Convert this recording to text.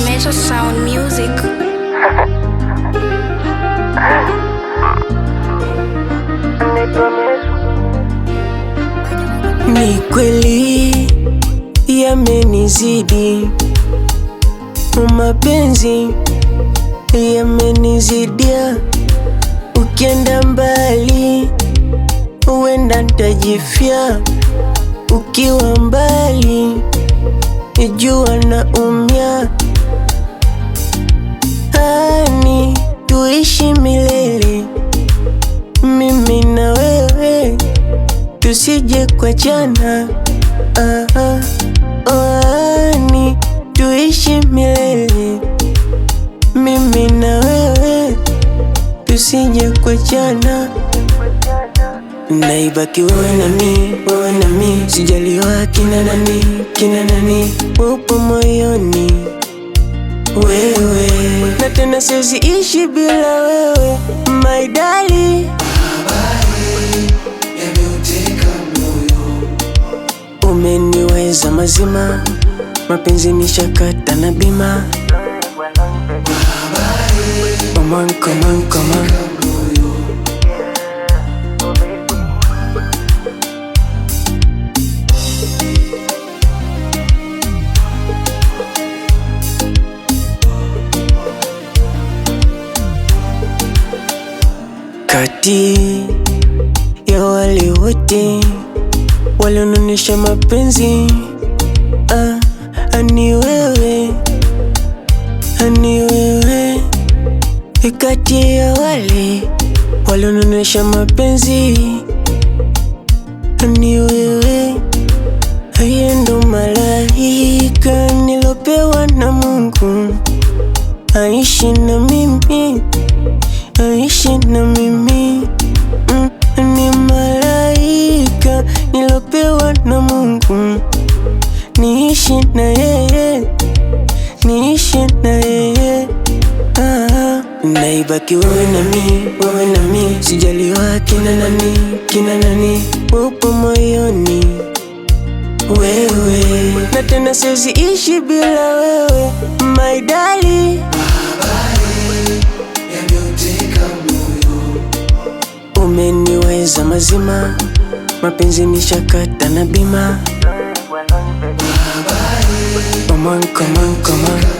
Metal Sound Music. Ni kweli yamenizidi, mapenzi yamenizidia. Ukienda mbali uenda ntajifia, ukiwa mbali jua naumia. Hani tuishi milele, mimi na wewe, tusije kuachana. Hani tuishi milele, mimi na wewe, tusije kuachana. Naibaki wewe na mi, sijaliwa kina nani, upo moyoni wewe, na tena siwezi ishi bila wewe, my darling. Umeniweza mazima, mapenzi nishakata na bima. Come on. Kati ya wale wote waliononesha mapenzi, ani wewe. Kati ya wale waliononesha mapenzi, ani wewe. Yeye ndo malaika nilopewa na Mungu, aishi na mimi. Ni malaika nilopewa na Mungu, niishi na yeye. Naibaki wewe na mi, sijaliwa kina nani, upo moyoni wewe, na tena siwezi ishi bila wewe, my darling. Umeniweza mazima, mapenzi nishakata na bima. Come on.